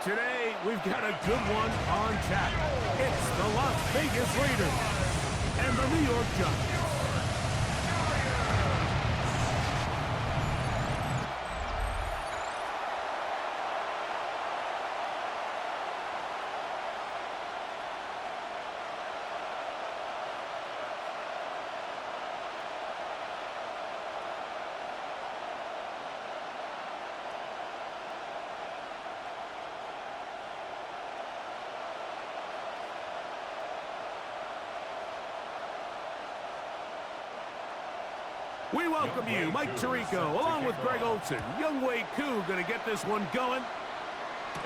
Today, we've got a good one on tap. It's the Las Vegas Raiders and the New York Giants. We welcome you, Mike Tirico, along with Greg Olson. Youngwei Koo going to get this one going.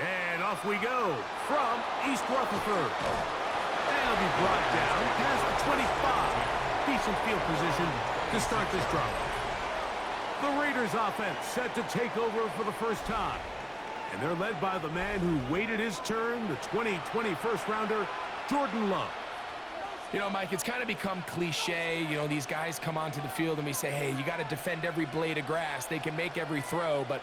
And off we go from East Rutherford. And it'll be brought down past the 25. Decent field position to start this drive. The Raiders offense set to take over for the first time. And they're led by the man who waited his turn, the 2020 first-rounder, Jordan Love. You know, Mike, it's kind of become cliche. You know, these guys come onto the field and we say, hey, you got to defend every blade of grass. They can make every throw, but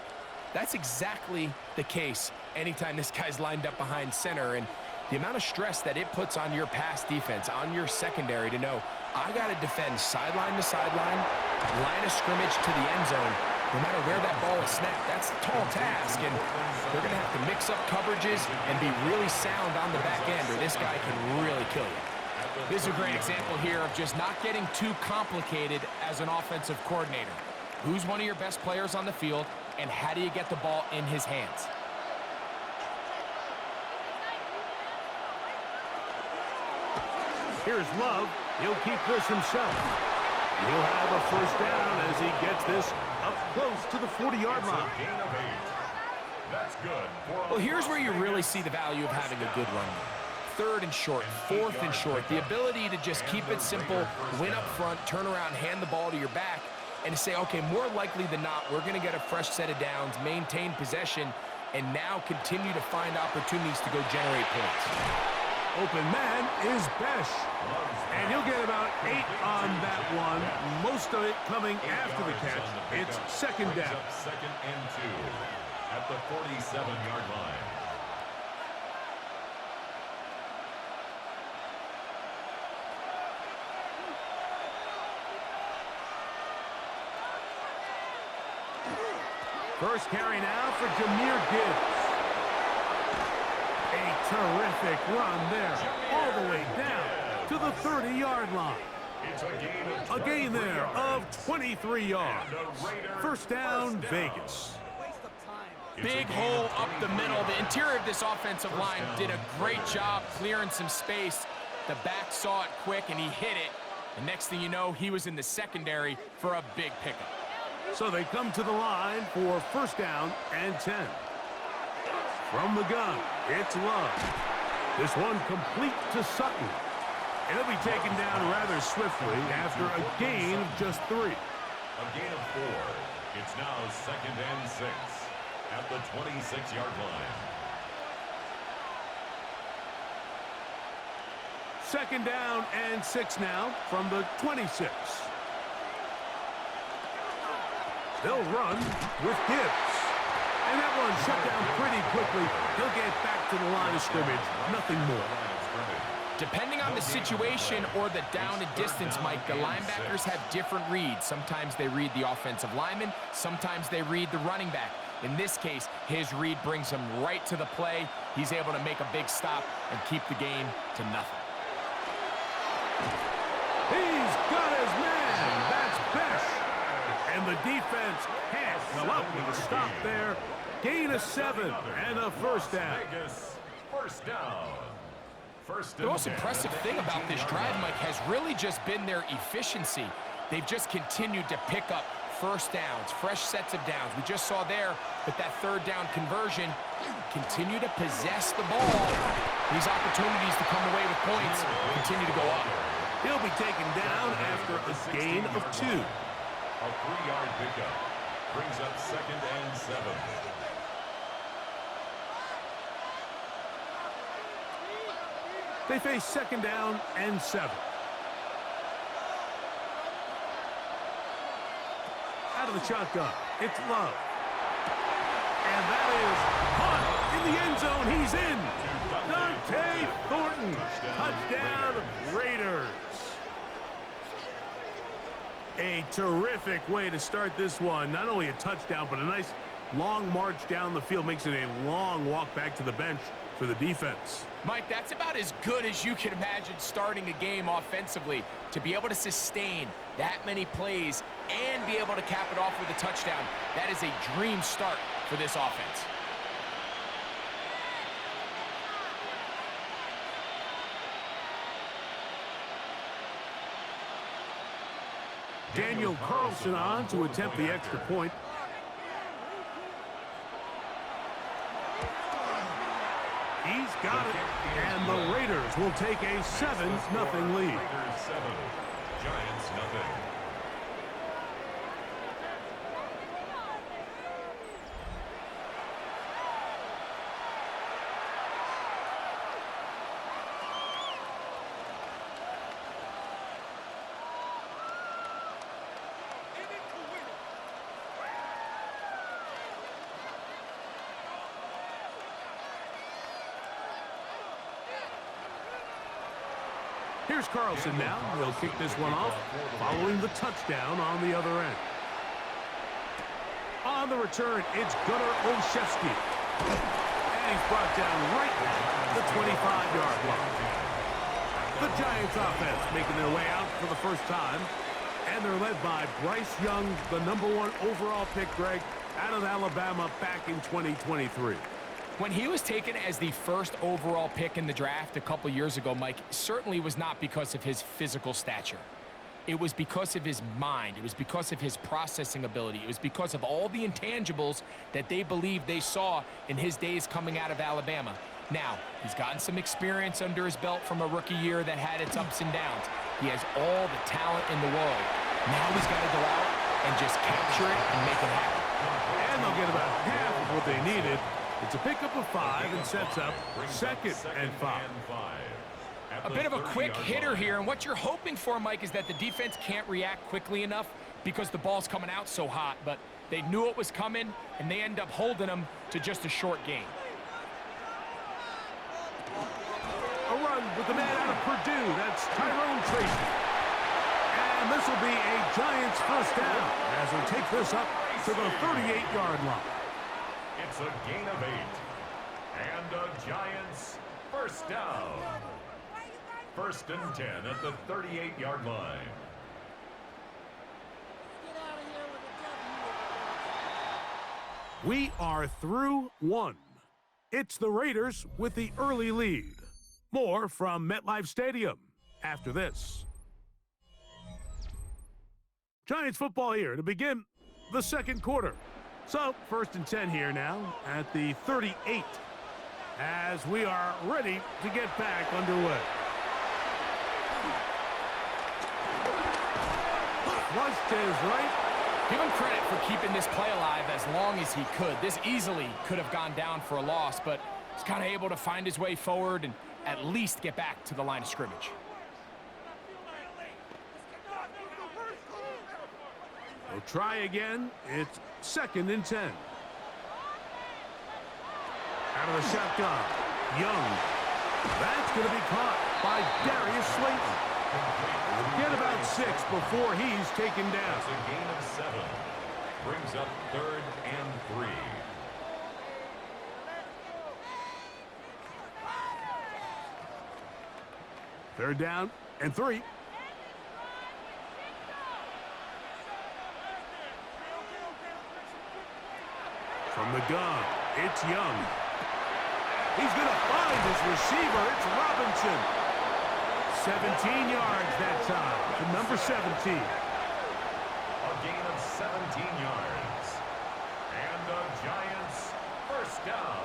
that's exactly the case anytime this guy's lined up behind center. And the amount of stress that it puts on your pass defense, on your secondary to know, I got to defend sideline to sideline, line of scrimmage to the end zone, no matter where that ball is snapped. That's a tall task, and they're going to have to mix up coverages and be really sound on the back end, or this guy can really kill you. This is a great example here of just not getting too complicated as an offensive coordinator. Who's one of your best players on the field, and how do you get the ball in his hands? Here's Love. He'll keep this himself. He'll have a first down as he gets this up close to the 40-yard line. That's good. Well, here's where you really see the value of having a good run. Third and short, fourth and short. The ability to just keep it simple, win up front, turn around, hand the ball to your back, and to say, okay, more likely than not, we're going to get a fresh set of downs, maintain possession, and now continue to find opportunities to go generate points. Open man is Besh. And he'll get about 8 on that one. Most of it coming after the catch. It's second down. Second and 2 at the 47-yard line. First carry now for Jahmyr Gibbs. A terrific run there, all the way down to the 30-yard line. A gain there of 23 yards. First down, Vegas. Big hole up the middle. The interior of this offensive line did a great job clearing some space. The back saw it quick, and he hit it. The next thing you know, he was in the secondary for a big pickup. So they come to the line for first down and 10. From the gun, it's Love. This one complete to Sutton. And he'll be taken down rather swiftly after a gain of just 3. A gain of 4. It's now second and 6 at the 26-yard line. Second down and 6 now from the 26. They'll run with Gibbs. And that one shut down pretty quickly. He'll get back to the line of scrimmage. Nothing more. Depending on the situation or the down and distance, Mike, the linebackers have different reads. Sometimes they read the offensive lineman. Sometimes they read the running back. In this case, his read brings him right to the play. He's able to make a big stop and keep the game to nothing. He's got his man. That's Besh. And the defense can't come up with a stop there. Gain of 7 and a first down. First down. The most impressive thing about this drive, Mike, has really just been their efficiency. They've just continued to pick up first downs, fresh sets of downs. We just saw there with that third down conversion, continue to possess the ball. These opportunities to come away with points continue to go up. He'll be taken down after a gain of 2. A 3-yard pickup brings up second and 7. They face second down and 7. Out of the shotgun, it's Love. And that is caught in the end zone. He terrific way to start this one. Not only a touchdown, but a nice long march down the field. Makes it a long walk back to the bench for the defense. Mike, that's about as good as you can imagine starting a game offensively. To be able to sustain that many plays and be able to cap it off with a touchdown, that is a dream start for this offense. Daniel Carlson on to attempt the extra point. He's got it, and the Raiders will take a 7-0 lead. Raiders 7, Giants nothing. Here's Carlson now. He'll kick this one off following the touchdown on the other end. On the return, it's Gunnar Olszewski. And he's brought down right at the 25-yard line. The Giants offense making their way out for the first time. And they're led by Bryce Young, the #1 overall pick, Greg, out of Alabama back in 2023. When he was taken as the first overall pick in the draft a couple years ago, Mike, certainly was not because of his physical stature. It was because of his mind. It was because of his processing ability. It was because of all the intangibles that they believed they saw in his days coming out of Alabama. Now, he's gotten some experience under his belt from a rookie year that had its ups and downs. He has all the talent in the world. Now he's got to go out and just capture it and make it happen. And they'll get about half of what they needed. It's a pickup of 5 and sets up 2nd and 5. A bit of a quick hitter here, and what you're hoping for, Mike, is that the defense can't react quickly enough because the ball's coming out so hot, but they knew it was coming, and they end up holding them to just a short gain. A run with the man out of Purdue. That's Tyrone Tracy. And this will be a Giants first down as they take this up to the 38-yard line. It's a gain of 8. And a Giants first down. 1st and 10 at the 38-yard line. We are through 1. It's the Raiders with the early lead. More from MetLife Stadium after this. Giants football here to begin the second quarter. So, 1st and 10 here now at the 38 as we are ready to get back underway. Flushed to his right. Give him credit for keeping this play alive as long as he could. This easily could have gone down for a loss, but he's kind of able to find his way forward and at least get back to the line of scrimmage. We'll try again. It's 2nd and 10. Out of the shotgun. Young. That's going to be caught by Darius Slayton. Get about 6 before he's taken down. That's a gain of 7. Brings up 3rd and 3. Third down and 3. From the gun, it's Young. He's going to find his receiver. It's Robinson. 17 yards that time to number 17. A gain of 17 yards. And the Giants first down.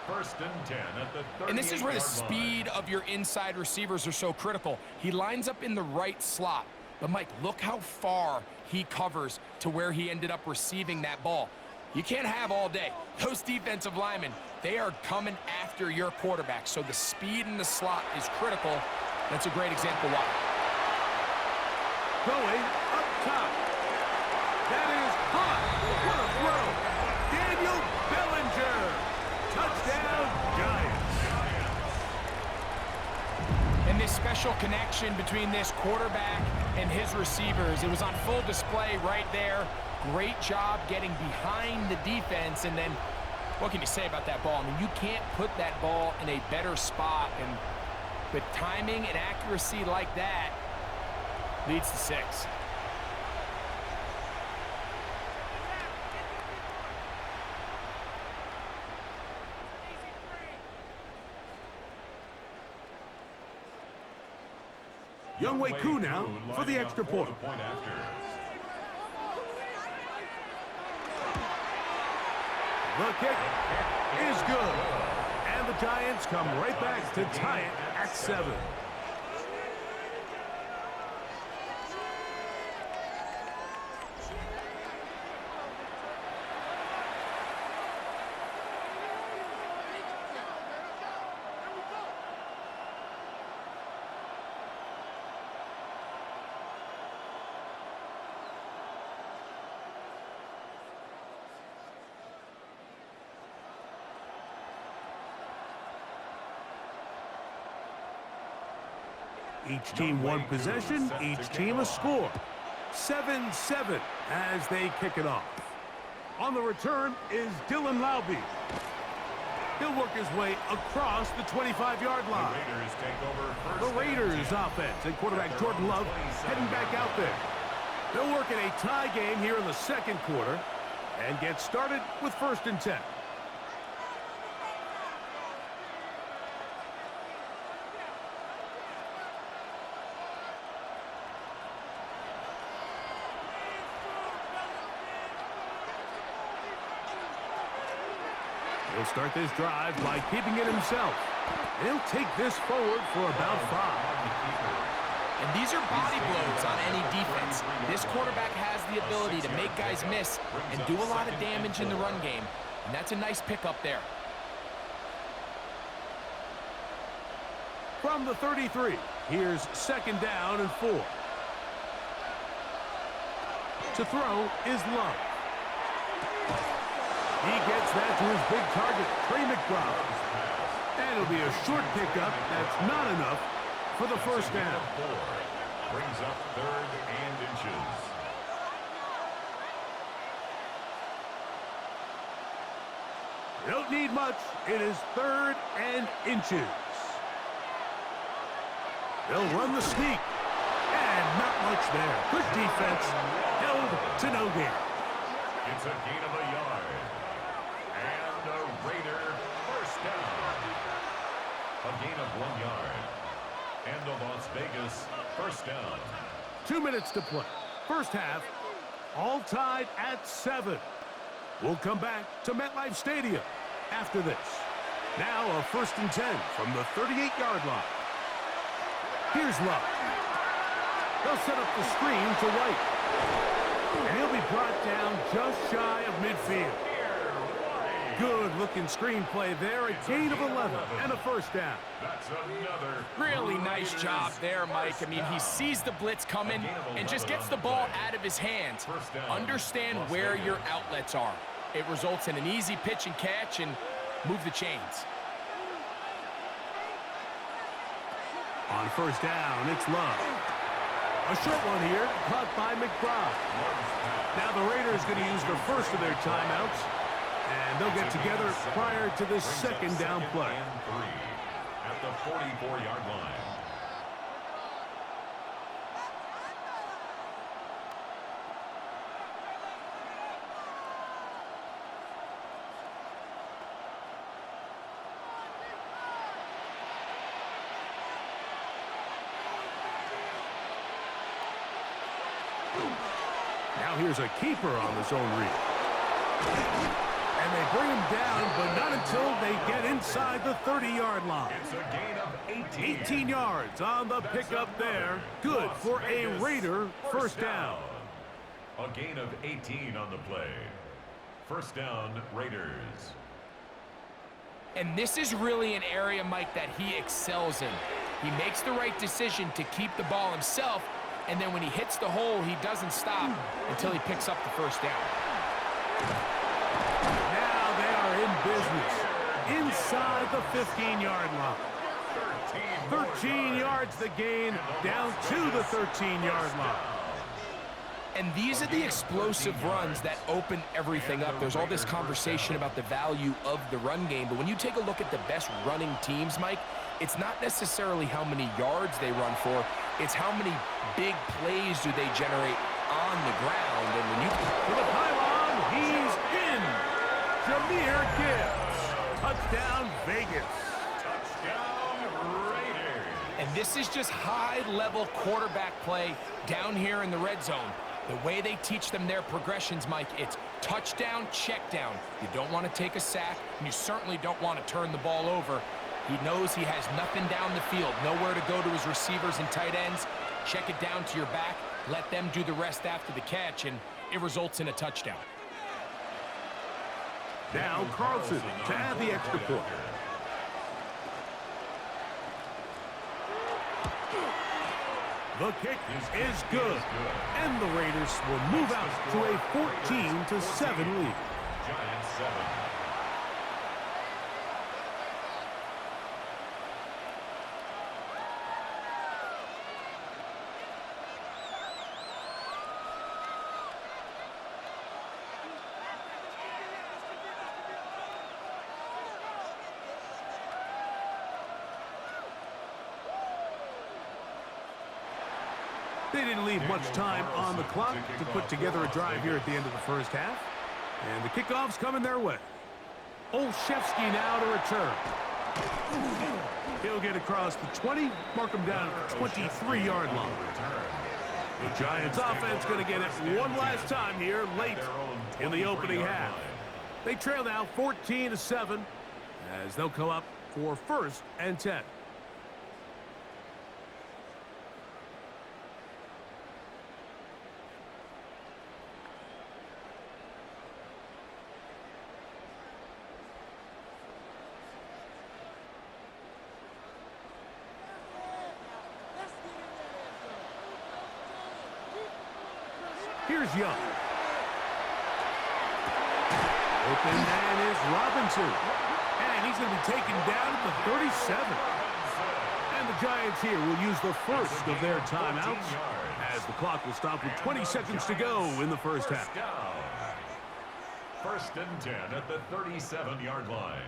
1st and 10 at the 38-yard line. And this is where the speed of your inside receivers are so critical. He lines up in the right slot. But, Mike, look how far he covers to where he ended up receiving that ball. You can't have all day. Those defensive linemen, they are coming after your quarterback. So the speed in the slot is critical. That's a great example why. Going up top. That is hot. What a throw. Daniel Bellinger. Touchdown, Giants. And this special special connection between this quarterback and his receivers. It was on full display right there. Great job getting behind the defense, and then what can you say about that ball? I mean, you can't put that ball in a better spot, and with timing and accuracy like that, leads to 6. Younghoe Koo now for the extra point. The kick is good. And the Giants come right back to tie it at 7. Each team one possession, each team a score. 7-7 as they kick it off. On the return is Dylan Laube. He'll work his way across the 25-yard line. The Raiders offense and quarterback Jordan Love heading back out there. They'll work in a tie game here in the second quarter and get started with 1st and 10. He'll start this drive by keeping it himself. He'll take this forward for about 5. And these are body blows on any defense. This quarterback has the ability to make guys miss and do a lot of damage in the run game. And that's a nice pickup there. From the 33, here's 2nd down and 4. To throw is Love. He gets that to his big target, Trey McBride. And it'll be a short pickup. That's not enough for the 1st down. Brings up 3rd and inches. They don't need much. It is 3rd and inches. They'll run the sneak. And not much there. Good defense. Held to no gain. It's a gain of a yard. And a Raider 1st down. A gain of 1 yard. And the Las Vegas 1st down. 2 minutes to play. First half, all tied at 7. We'll come back to MetLife Stadium after this. Now a 1st and 10 from the 38-yard line. Here's Love. They'll set up the screen to White. And he'll be brought down just shy of midfield. Good-looking screenplay there. A gain of 11 and a 1st down. That's another Really nice job there, Mike. I mean, he sees the blitz coming and just gets the ball out of his hands. Understand where your outlets are. It results in an easy pitch and catch and move the chains. On 1st down, it's Love. A short one here, caught by McBride. Now the Raiders going to use the first of their timeouts, and they'll get together prior to this 2nd down play. At the 44-yard line. Now here's a keeper on the zone read. And they bring him down, but not until they get inside the 30-yard line. It's a gain of 18. 18 yards on the pickup there. Good for a Raider 1st down. A gain of 18 on the play. 1st down, Raiders. And this is really an area, Mike, that he excels in. He makes the right decision to keep the ball himself, and then when he hits the hole, he doesn't stop until he picks up the 1st down. Now they are in business inside the 15-yard line. 13 yards the gain, down to the 13-yard line. And these are the explosive runs that open everything up. There's all this conversation about the value of the run game, but when you take a look at the best running teams, Mike, it's not necessarily how many yards they run for, it's how many big plays do they generate on the ground. And when you... To the pylon, he's in. Jahmyr Gibbs. Touchdown, Vegas. Touchdown, Raiders. And this is just high-level quarterback play down here in the red zone. The way they teach them their progressions, Mike, it's touchdown, check down. You don't want to take a sack, and you certainly don't want to turn the ball over. He knows he has nothing down the field, nowhere to go to his receivers and tight ends. Check it down to your back, let them do the rest after the catch, and it results in a touchdown. Now Carlson to add the extra point. The kick is good, and the Raiders will move out to a 14-7 lead. Giants 7. They didn't leave much time on the clock to put together a drive here at the end of the first half. And the kickoff's coming their way. Olszewski now to return. He'll get across the 20, mark him down at the 23-yard line. The Giants offense going to get it one last time here late in the opening half. They trail now 14-7 as they'll come up for 1st and 10. Here's Young. Open man is Robinson. And he's going to be taken down at the 37. And the Giants here will use the first of their timeouts as the clock will stop with 20 seconds to go in the first half. 1st and 10 at the 37-yard line.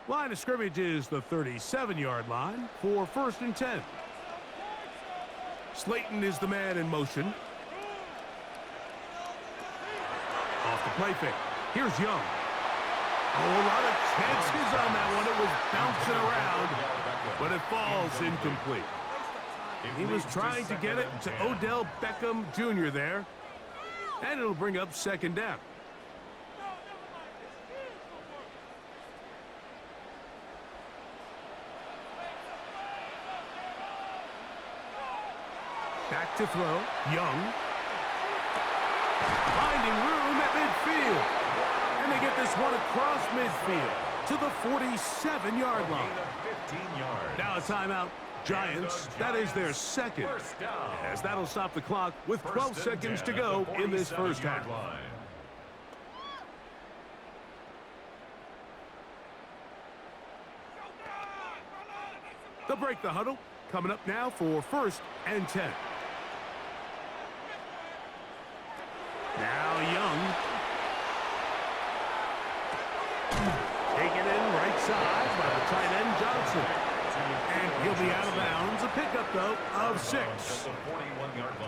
Line of scrimmage is the 37-yard line for 1st and 10. Slayton is the man in motion. Off the play fake. Here's Young. Oh, a lot of chances on that one. It was bouncing around, but it falls incomplete. He was trying to get it to Odell Beckham Jr. there, and it'll bring up 2nd down. Back to throw. Young. Finding room at midfield. And they get this one across midfield to the 47-yard line. Now a timeout. Giants, that is their 2nd. As that'll stop the clock with 12 seconds to go in this first half. They'll break the huddle. Coming up now for 1st and 10. Now Young. Taken in right side by the tight end Johnson. And he'll be out of bounds. A pickup, though, of 6.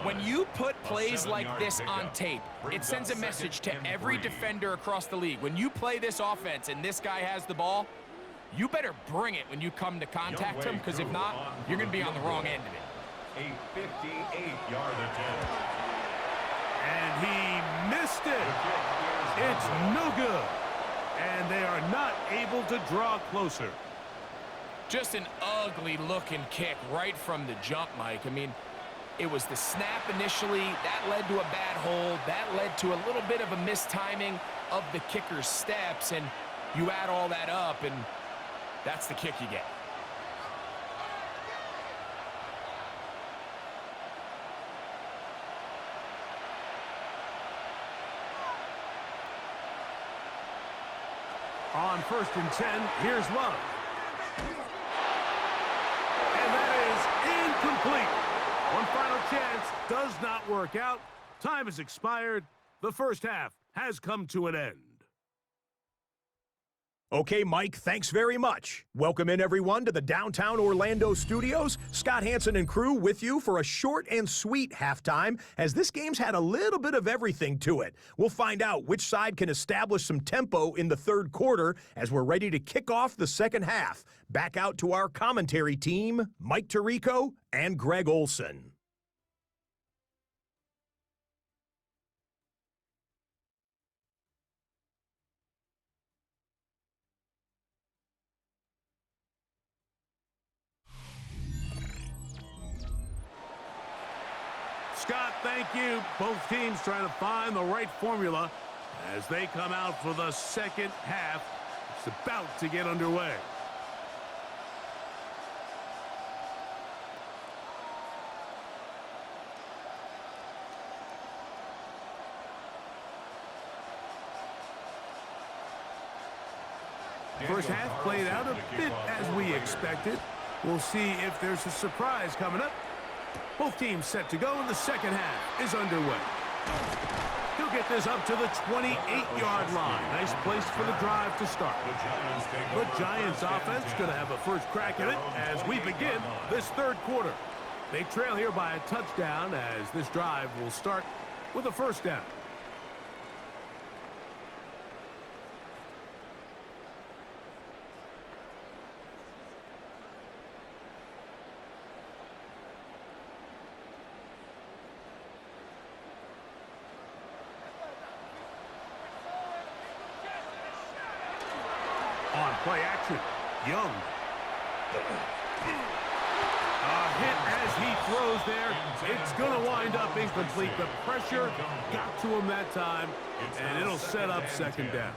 When you put plays like this on tape, it sends a message to every defender across the league. When you play this offense and this guy has the ball, you better bring it when you come to contact him, because if not, you're going to be on the wrong end of it. A 58-yard attempt. And he missed it. It's no good. And they are not able to draw closer. Just an ugly-looking kick right from the jump, Mike. I mean, it was the snap initially. That led to a bad hold. That led to a little bit of a mistiming of the kicker's steps. And you add all that up, and that's the kick you get. On 1st and 10, here's Love. And that is incomplete. One final chance does not work out. Time has expired. The first half has come to an end. Okay, Mike, thanks very much. Welcome in, everyone, to the downtown Orlando studios. Scott Hansen and crew with you for a short and sweet halftime, as this game's had a little bit of everything to it. We'll find out which side can establish some tempo in the third quarter as we're ready to kick off the second half. Back out to our commentary team, Mike Tirico and Greg Olson. Scott, thank you. Both teams trying to find the right formula as they come out for the second half. It's about to get underway. First half played out a bit as we expected. We'll see if there's a surprise coming up. Both teams set to go, and the second half is underway. He'll get this up to the 28-yard line. Nice place for the drive to start. The Giants offense going to have a first crack at it as we begin this third quarter. They trail here by a touchdown as this drive will start with a first down. On play action, Young. A hit as he throws there. It's going to wind up incomplete. The pressure got to him that time, and it'll set up second down.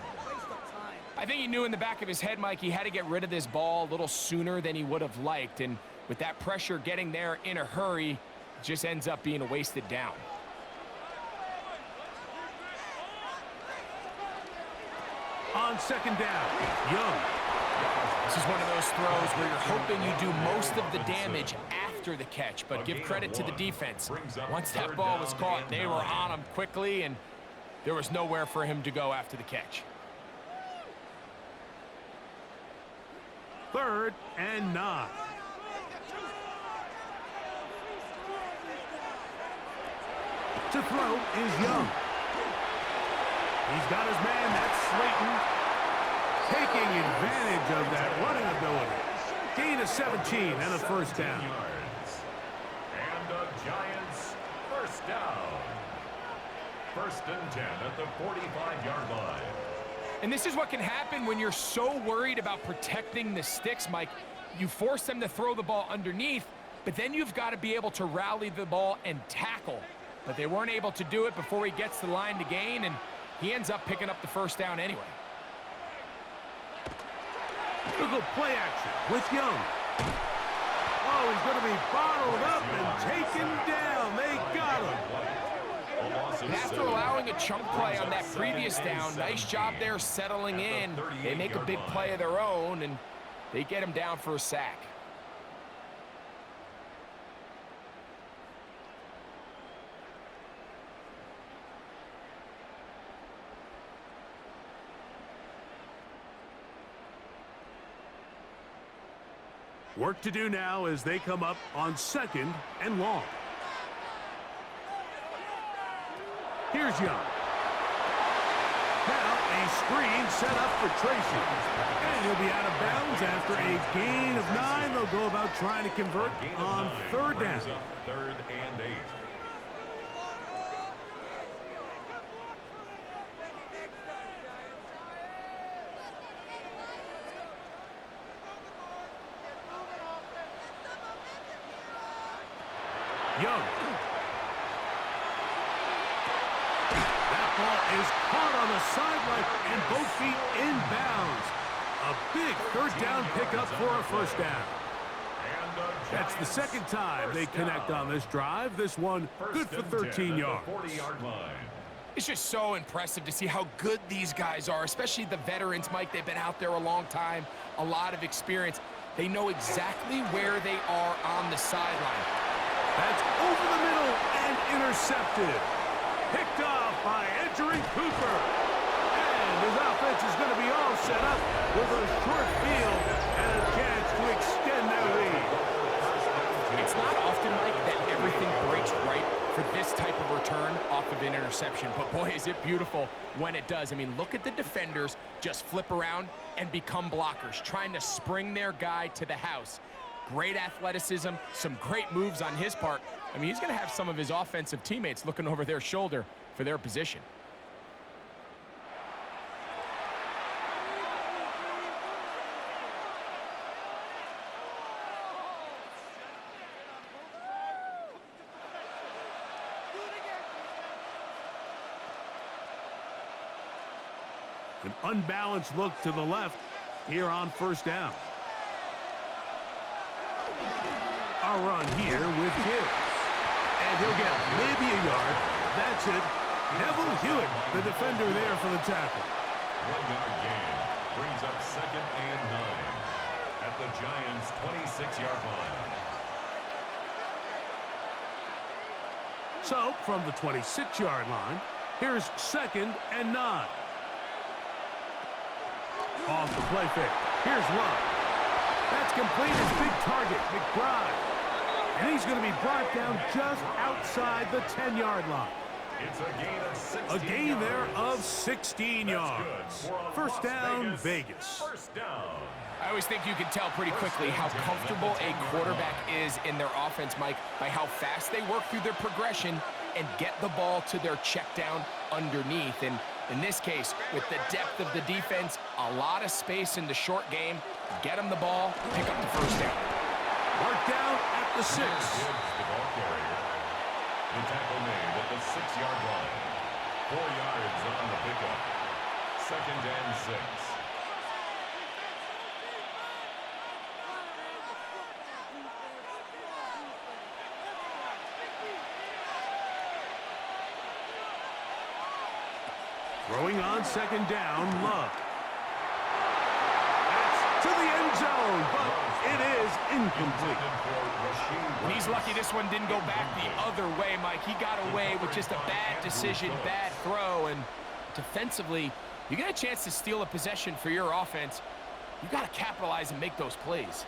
I think he knew in the back of his head, Mike, he had to get rid of this ball a little sooner than he would have liked. And with that pressure getting there in a hurry, it just ends up being a wasted down. On second down, Young. This is one of those throws where you're hoping you do most of the damage after the catch, but give credit to the defense. Once that ball was caught, they were on him quickly, and there was nowhere for him to go after the catch. 3rd and 9. To throw is Young. He's got his man, that's Slayton, taking advantage of that running ability. Gain of 17 and a first down. And the Giants first down. 1st and 10 at the 45-yard line. And this is what can happen when you're so worried about protecting the sticks, Mike. You force them to throw the ball underneath, but then you've got to be able to rally the ball and tackle. But they weren't able to do it before he gets the line to gain, and he ends up picking up the first down anyway. Look at play action with Young. Oh, he's going to be bottled up and taken down. They got him. And after allowing a chunk play on that previous down, nice job there settling in. They make a big play of their own, and they get him down for a sack. Work to do now as they come up on 2nd and long. Here's Young. Now a screen set up for Tracy. And he'll be out of bounds after a gain of 9. They'll go about trying to convert on 3rd down. 3rd and 8. Young. That ball is caught on the sideline and both feet inbounds. A big 3rd down pickup for a first down. That's the 2nd time they connect on this drive. This one good for 13 yards. 40-yard line. It's just so impressive to see how good these guys are, especially the veterans, Mike. They've been out there a long time, a lot of experience. They know exactly where they are on the sideline. That's over the middle and intercepted. Picked off by Edgerrin Cooper. And his offense is going to be all set up with a short field and a chance to extend their lead. It's not often, Mike, that everything breaks right for this type of return off of an interception. But boy, is it beautiful when it does. I mean, look at the defenders just flip around and become blockers, trying to spring their guy to the house. Great athleticism, some great moves on his part. I mean, he's going to have some of his offensive teammates looking over their shoulder for their position. An unbalanced look to the left here on first down. A run here with Gibbs. And he'll get maybe a yard. That's it. Neville Hewitt, the defender there for the tackle. 1 yard gain brings up 2nd and 9 at the Giants' 26-yard line. So, from the 26-yard line, here's 2nd and 9. Off the play fake. Here's Love. That's complete. His big target, McBride. And he's going to be brought down just outside the 10-yard line. It's a gain of 16 A gain yards. there of 16 yards. First down, Vegas. First down. I always think you can tell pretty quickly how comfortable a quarterback is in their offense, Mike, by how fast they work through their progression and get the ball to their check down underneath. And in this case, with the depth of the defense, a lot of space in the short game, get them the ball, pick up the first down. Mark down at the 6. Gibbs, the ball carrier. The tackle made at the 6-yard line. 4 yards on the pickup. 2nd and 6. Throwing on 2nd down, Love. That's to the end zone, but it is incomplete. And he's lucky this one didn't go back the other way, Mike. He got away with just a bad decision, bad throw, and defensively, you get a chance to steal a possession for your offense. You got to capitalize and make those plays.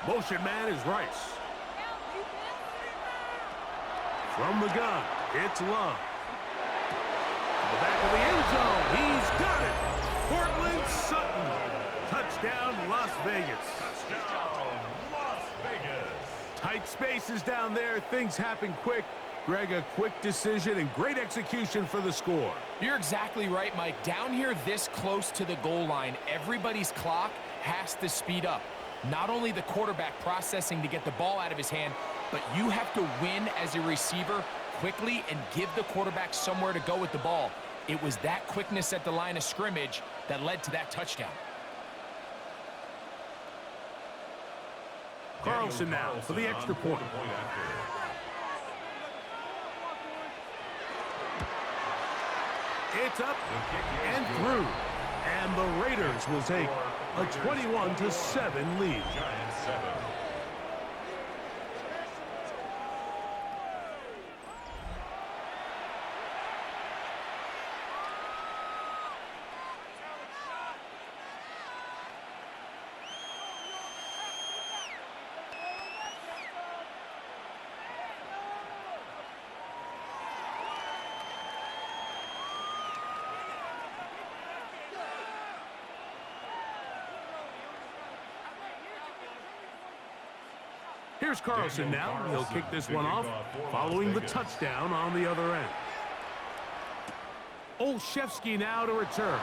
Motion man is Rice. From the gun, it's Love. To the back of the end zone, he's got it. Portland Sutton. Touchdown, Las Vegas. Touchdown, Las Vegas. Tight spaces down there. Things happen quick. Greg, a quick decision and great execution for the score. You're exactly right, Mike. Down here this close to the goal line, everybody's clock has to speed up. Not only the quarterback processing to get the ball out of his hand, but you have to win as a receiver quickly and give the quarterback somewhere to go with the ball. It was that quickness at the line of scrimmage that led to that touchdown. Carlson now for the extra point. It's up and through. And the Raiders will take a 21-7 lead. Giants 7. Here's Carlson now. He'll kick this one off following the touchdown on the other end. Olszewski now to return.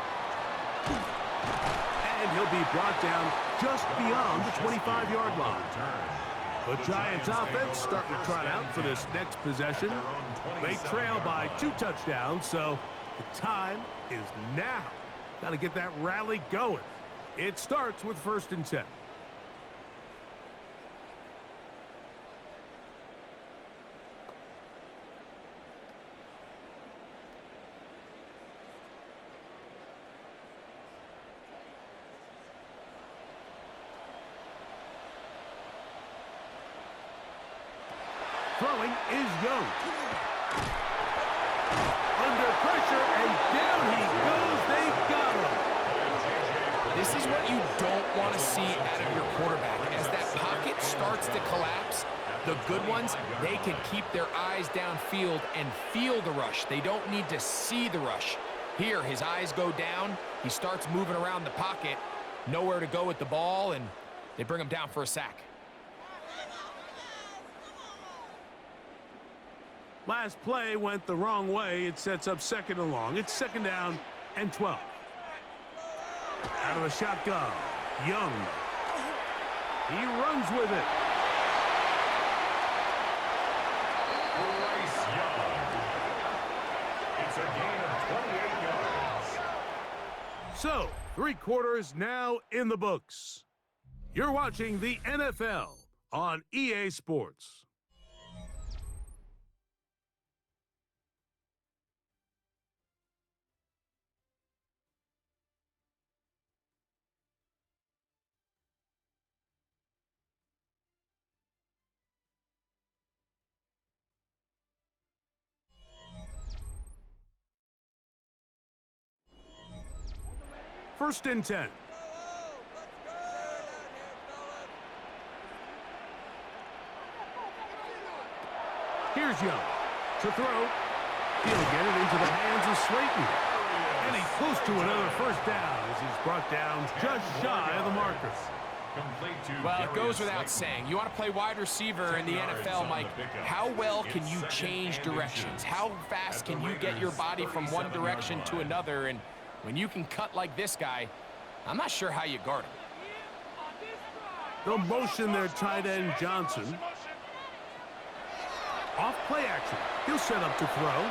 And he'll be brought down just beyond the 25-yard line. The Giants offense starting to trot out for this next possession. They trail by 2 touchdowns, so the time is now. Got to get that rally going. It starts with 1st and 10. Throwing is Young. Under pressure, and down he goes. They got him. This is what you don't want to see out of your quarterback. As that pocket starts to collapse, the good ones, they can keep their eyes downfield and feel the rush. They don't need to see the rush. Here, his eyes go down. He starts moving around the pocket. Nowhere to go with the ball, and they bring him down for a sack. Last play went the wrong way. It sets up 2nd and long. It's 2nd down and 12. Out of the shotgun, Young. He runs with it. Bryce Young. It's a gain of 28 yards. So, 3 quarters now in the books. You're watching the NFL on EA Sports. First and 10. Here's Young to throw. He'll get it into the hands of Slayton. And he's close to another first down as he's brought down just shy of the marker. Well, it goes without saying. You want to play wide receiver in the NFL, Mike. How well can you change directions? How fast can you get your body from one direction to another? And when you can cut like this guy, I'm not sure how you guard him. They'll motion their tight end Johnson. Off play action. He'll set up to throw.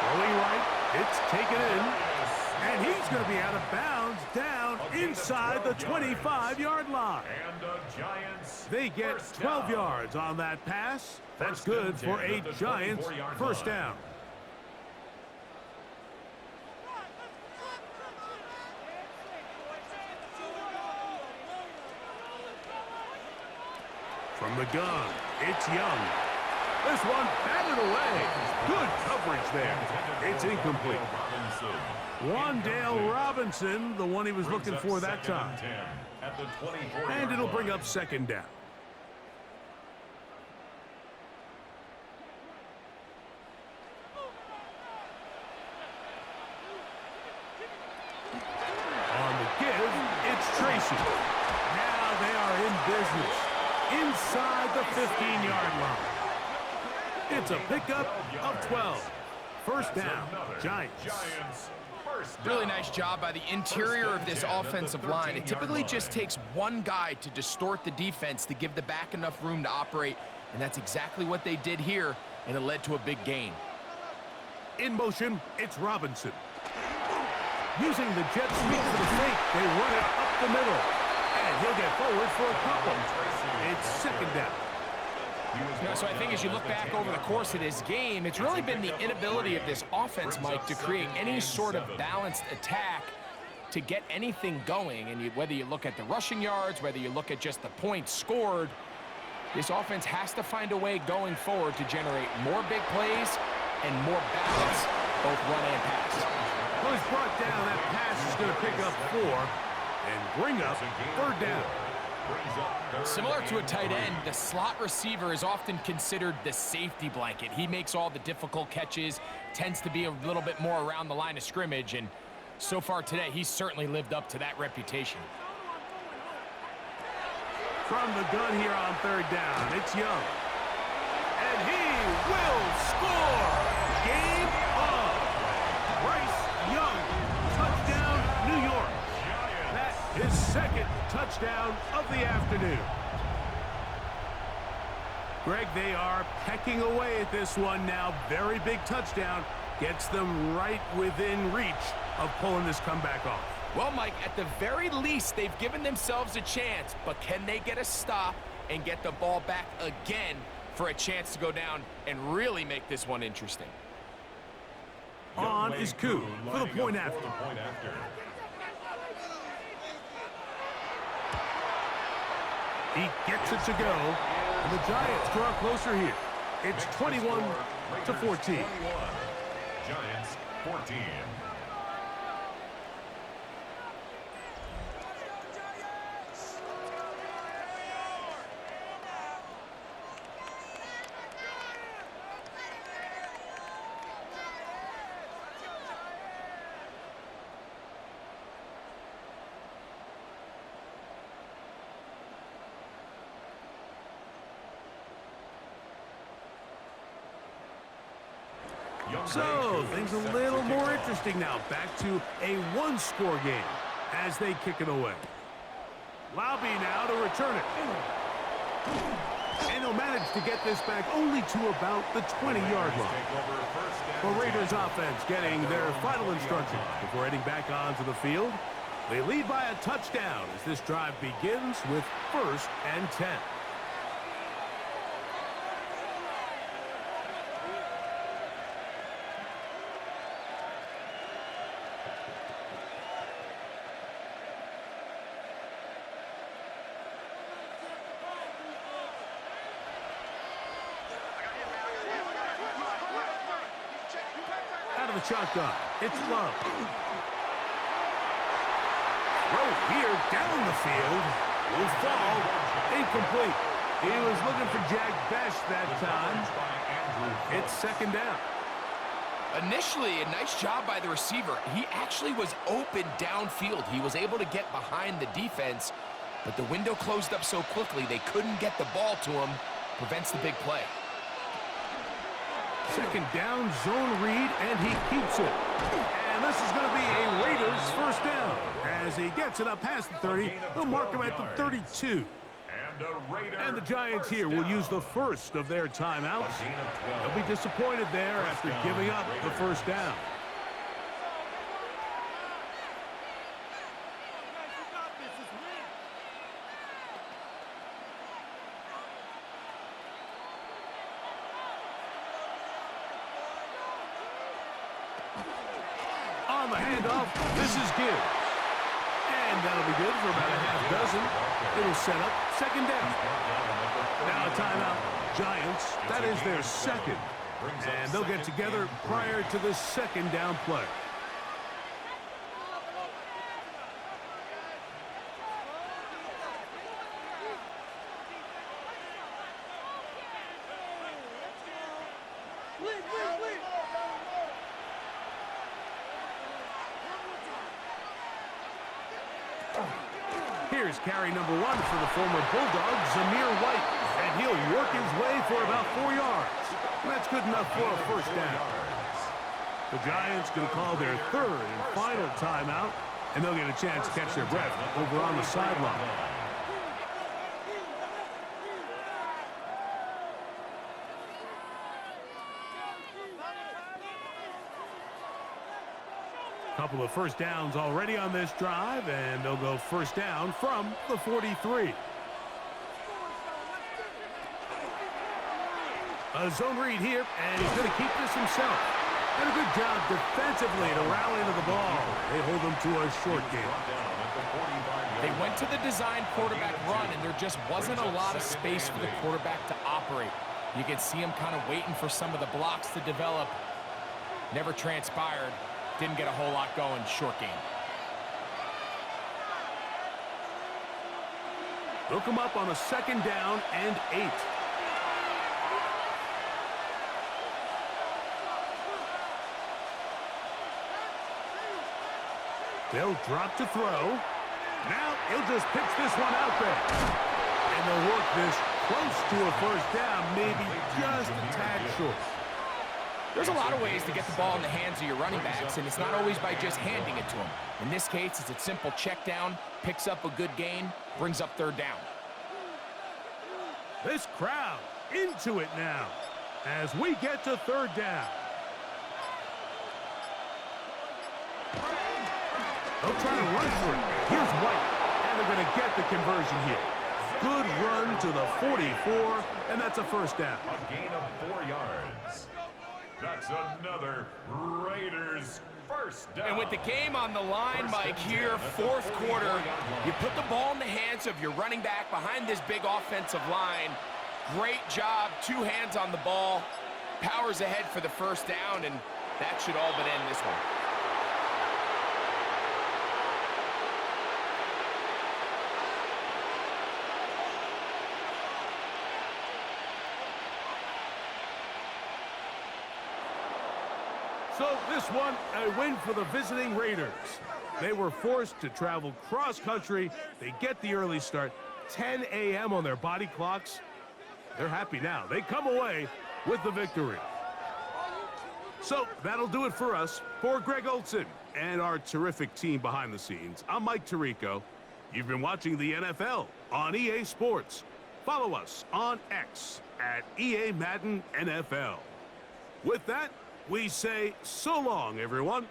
Throwing right. It's taken in. And he's going to be out of bounds down inside the 25-yard line. And the Giants. They get 12 yards on that pass. That's good for a Giants first down. From the gun, it's Young. This one batted away. Good coverage there. It's incomplete. Wan'Dale Robinson, the one he was looking for that time. And it'll bring up 2nd down. On the give, it's Tracy. Now they are in business. Inside the 15-yard line. It's a pickup of 12. First down, Giants. Really nice job by the interior of this offensive line. It typically just takes one guy to distort the defense to give the back enough room to operate, and that's exactly what they did here, and it led to a big gain. In motion, it's Robinson. Using the jet sweep for the fake, they run it up the middle. And he'll get forward for a couple. It's 2nd down. So I think as you look back over the course of this game, it's really been the inability of this offense, Mike, to create any sort of balanced attack to get anything going. And whether you look at the rushing yards, whether you look at just the points scored, this offense has to find a way going forward to generate more big plays and more balance, both run and pass. Well, he's brought down. That pass is going to pick up 4 and bring up 3rd down. Similar to a tight end, the slot receiver is often considered the safety blanket. He makes all the difficult catches, tends to be a little bit more around the line of scrimmage, and so far today, he's certainly lived up to that reputation. From the gun here on 3rd down, it's Young. And he will score! Game on! Bryce Young, touchdown, New York. That is 2nd touchdown of the afternoon. Greg, they are pecking away at this one now. Very big touchdown. Gets them right within reach of pulling this comeback off. Well, Mike, at the very least, they've given themselves a chance, but can they get a stop and get the ball back again for a chance to go down and really make this one interesting? On is Koo for the point after. He gets it to go. And the Giants draw closer here. It's 21-14. Giants 14. So, things a little more interesting now. Back to a one-score game as they kick it away. Lobby now to return it. And he'll manage to get this back only to about the 20-yard line. The Raiders offense getting their final instructions before heading back onto the field. They lead by a touchdown as this drive begins with 1st and 10. Out of the shotgun, it's Love. Throw here down the field. Will fall. Incomplete. He was looking for Jack Best that time. It's 2nd down. Initially, a nice job by the receiver. He actually was open downfield. He was able to get behind the defense, but the window closed up so quickly they couldn't get the ball to him. Prevents the big play. 2nd down, zone read, and he keeps it. And this is going to be a Raiders 1st down. As he gets it up past the 30, they'll mark him at the 32. And the Giants here will use the first of their timeouts. They'll be disappointed there after giving up the 1st down. On the handoff, this is Gibbs. And that'll be good for about a half dozen. It'll set up 2nd down. Now a timeout. Giants, that is their 2nd. And they'll get together prior to the 2nd down play. Here's carry number 1 for the former Bulldog, Zamir White. And he'll work his way for about 4 yards. That's good enough for a 1st down. The Giants going to call their 3rd and final timeout, and they'll get a chance to catch their breath over on the sideline. Couple of 1st downs already on this drive, and they'll go 1st down from the 43. A zone read here, and he's going to keep this himself. And a good job defensively to rally to the ball. They hold him to a short game. They went to the design quarterback run, and there just wasn't a lot of space for the quarterback to operate. You can see him kind of waiting for some of the blocks to develop. Never transpired. Didn't get a whole lot going. Short game. They'll come up on a 2nd down and 8. They'll drop to throw. Now he'll just pitch this one out there. And they'll work this close to a 1st down, maybe just a tad short. There's a lot of ways to get the ball in the hands of your running backs, and it's not always by just handing it to them. In this case, it's a simple check down, picks up a good gain, brings up 3rd down. This crowd into it now as we get to 3rd down. They'll try to run for it. Here's White, and they're going to get the conversion here. Good run to the 44, and that's a 1st down. A gain of 4 yards. That's another Raiders 1st down. And with the game on the line, Mike, here, 4th quarter, you put the ball in the hands of your running back behind this big offensive line. Great job, 2 hands on the ball, powers ahead for the first down, and that should all but end this one. So this one, a win for the visiting Raiders. They were forced to travel cross-country. They get the early start, 10 a.m. on their body clocks. They're happy now. They come away with the victory. So that'll do it for us. For Greg Olson and our terrific team behind the scenes, I'm Mike Tirico. You've been watching the NFL on EA Sports. Follow us on X at EA Madden NFL. With that, we say so long, everyone.